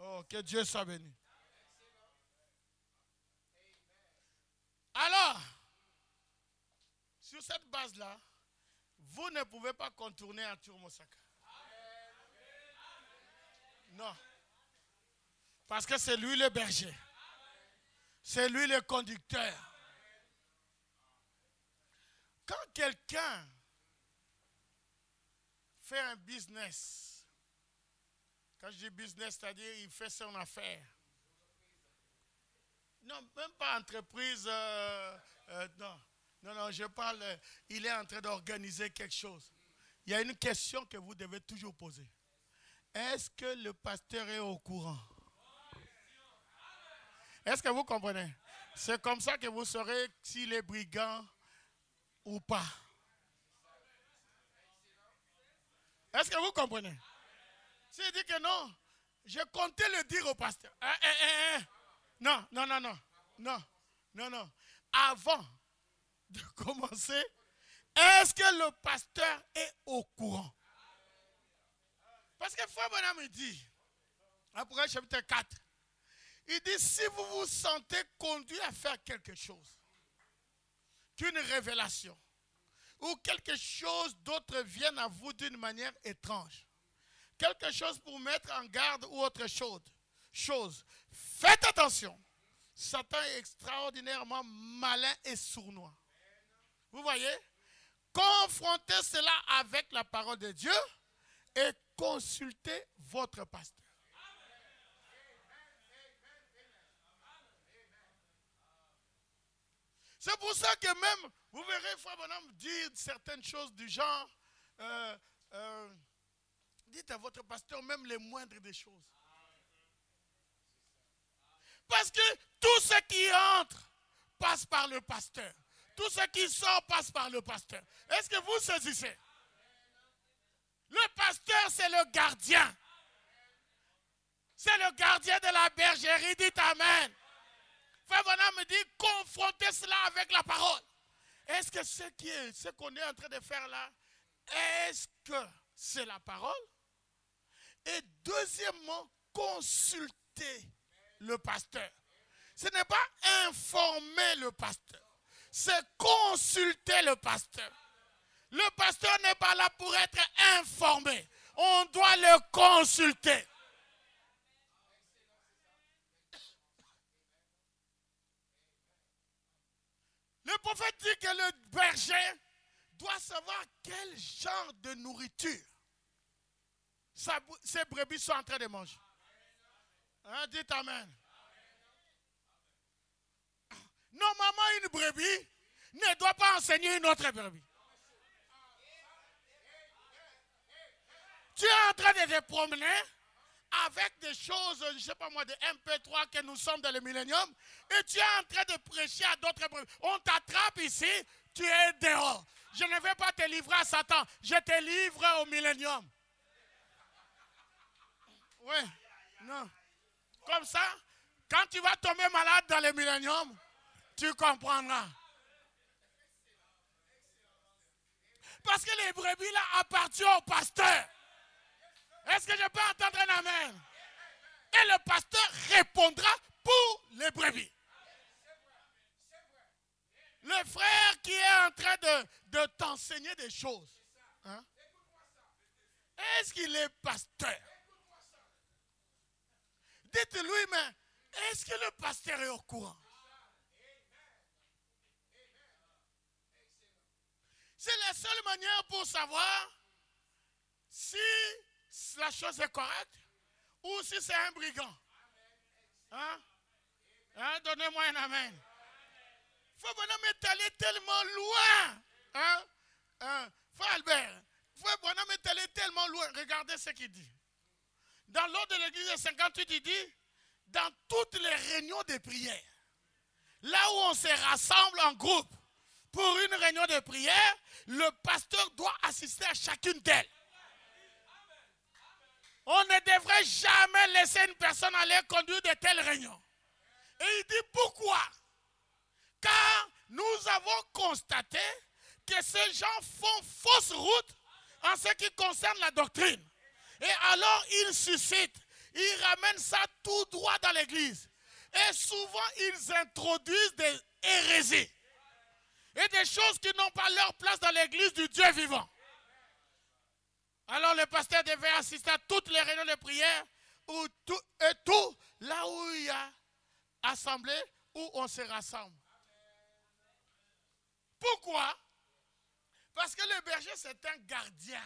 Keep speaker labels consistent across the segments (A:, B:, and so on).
A: Oh, que Dieu soit béni. Alors, sur cette base-là, vous ne pouvez pas contourner Arthur Mosaka. Non. Parce que c'est lui le berger. C'est lui le conducteur. Quand quelqu'un fait un business, quand je dis business, c'est-à-dire il fait son affaire. Non, même pas entreprise. Non, je parle, il est en train d'organiser quelque chose. Il y a une question que vous devez toujours poser. Est-ce que le pasteur est au courant? Est-ce que vous comprenez? C'est comme ça que vous saurez s'il est brigand ou pas. Est-ce que vous comprenez? S'il dit que non, je comptais le dire au pasteur. Non. Avant de commencer, est-ce que le pasteur est au courant? Parce que Frère Branham me dit, après chapitre 4, il dit, si vous vous sentez conduit à faire quelque chose, qu'une révélation ou quelque chose d'autre vienne à vous d'une manière étrange, quelque chose pour mettre en garde ou autre chose, faites attention. Satan est extraordinairement malin et sournois. Vous voyez? Confrontez cela avec la parole de Dieu et consultez votre pasteur. C'est pour ça que même, vous verrez Frère Branham dire certaines choses du genre, dites à votre pasteur même les moindres des choses. Parce que tout ce qui entre passe par le pasteur. Tout ce qui sort passe par le pasteur. Est-ce que vous saisissez? Le pasteur, c'est le gardien. C'est le gardien de la bergerie. Dites Amen. Frère Branham me dit, confrontez cela avec la parole. Est-ce que ce qu'on est en train de faire là, est-ce que c'est la parole? Et deuxièmement, consultez le pasteur. Ce n'est pas informer le pasteur, c'est consulter le pasteur. Le pasteur n'est pas là pour être informé. On doit le consulter. Le prophète dit que le berger doit savoir quel genre de nourriture ses brebis sont en train de manger. Hein, dites Amen. Normalement, une brebis ne doit pas enseigner une autre brebis. Tu es en train de te promener avec des choses, je ne sais pas moi, de MP3 que nous sommes dans le millénium, et tu es en train de prêcher à d'autres brebis. On t'attrape ici, tu es dehors. Je ne vais pas te livrer à Satan, je te livre au millénium. Oui, non. Comme ça, quand tu vas tomber malade dans le millénium, tu comprendras. Parce que les brebis là appartiennent au pasteur. Est-ce que je peux entendre un amen? Et le pasteur répondra pour les brebis. Le frère qui est en train de t'enseigner des choses, hein? Est-ce qu'il est pasteur? Dites-lui, mais est-ce que le pasteur est au courant? C'est la seule manière pour savoir si la chose est correcte ou si c'est un brigand. Hein? Hein? Donnez-moi un amen. Frère Branham est allé tellement loin. Hein? Frère Albert, Frère Branham est allé tellement loin. Regardez ce qu'il dit. Dans l'ordre de l'église de 58, il dit, dans toutes les réunions de prière, là où on se rassemble en groupe pour une réunion de prière, le pasteur doit assister à chacune d'elles. On ne devrait jamais laisser une personne aller conduire de telles réunions. Et il dit pourquoi? Car nous avons constaté que ces gens font fausse route en ce qui concerne la doctrine. Et alors ils suscitent, ils ramènent ça tout droit dans l'église. Et souvent, ils introduisent des hérésies. Et des choses qui n'ont pas leur place dans l'église du Dieu vivant. Alors le pasteur devait assister à toutes les réunions de prière et tout là où il y a assemblée, où on se rassemble. Pourquoi? Parce que le berger, c'est un gardien.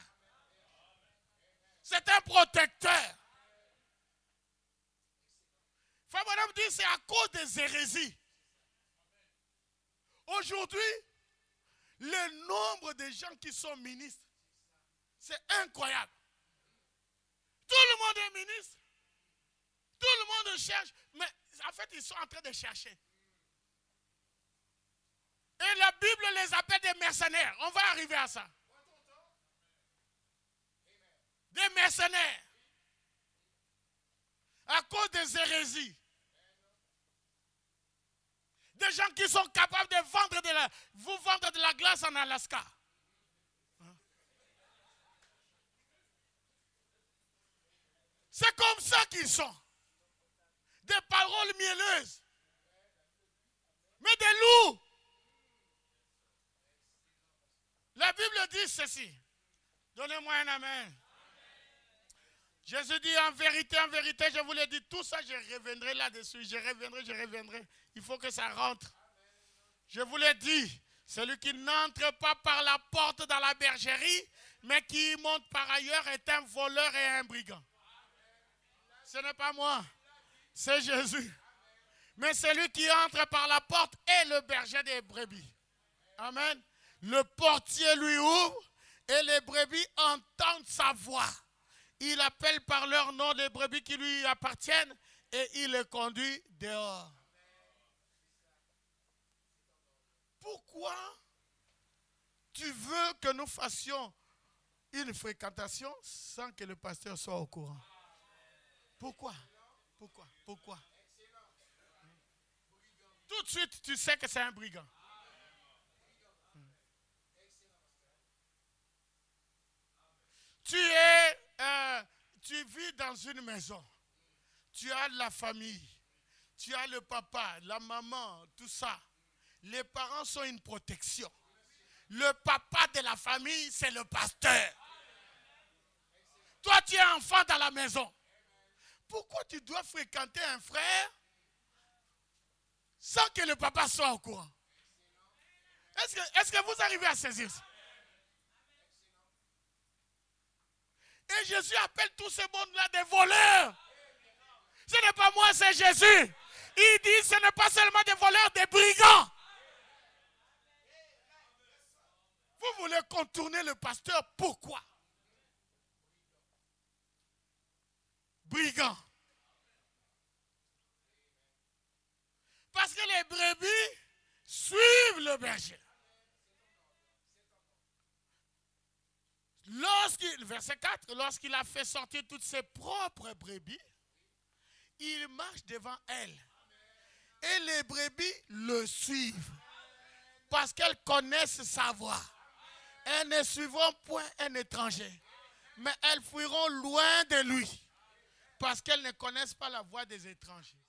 A: C'est un protecteur. Fabraham dit c'est à cause des hérésies. Aujourd'hui, le nombre de gens qui sont ministres, c'est incroyable. Tout le monde est ministre. Tout le monde cherche. Mais en fait, ils sont en train de chercher. Et la Bible les appelle des mercenaires. On va arriver à ça. Des mercenaires. À cause des hérésies. Des gens qui sont capables de vous vendre de la glace en Alaska. C'est comme ça qu'ils sont. Des paroles mielleuses. Mais des loups. La Bible dit ceci. Donnez-moi un amen. Jésus dit en vérité, je vous l'ai dit, tout ça, je reviendrai là-dessus. Je reviendrai. Il faut que ça rentre. Je vous l'ai dit, celui qui n'entre pas par la porte dans la bergerie, mais qui monte par ailleurs est un voleur et un brigand. Ce n'est pas moi, c'est Jésus. Mais celui qui entre par la porte est le berger des brebis. Amen. Le portier lui ouvre et les brebis entendent sa voix. Il appelle par leur nom les brebis qui lui appartiennent et il les conduit dehors. Pourquoi tu veux que nous fassions une fréquentation sans que le pasteur soit au courant? Pourquoi? Tout de suite, tu sais que c'est un brigand. Tu vis dans une maison. Tu as la famille. Tu as le papa, la maman, tout ça. Les parents sont une protection. Le papa de la famille, c'est le pasteur. Toi, tu es enfant dans la maison. Pourquoi tu dois fréquenter un frère sans que le papa soit au courant? Est-ce que vous arrivez à saisir ça? Et Jésus appelle tous ces mondes-là des voleurs. Ce n'est pas moi, c'est Jésus. Il dit ce n'est pas seulement des voleurs, des brigands. Vous voulez contourner le pasteur, pourquoi? Brigands. Parce que les brebis suivent le berger. Verset 4, lorsqu'il a fait sortir toutes ses propres brebis, il marche devant elles. Et les brebis le suivent. Parce qu'elles connaissent sa voix. Elles ne suivront point un étranger. Mais elles fuiront loin de lui. Parce qu'elles ne connaissent pas la voix des étrangers.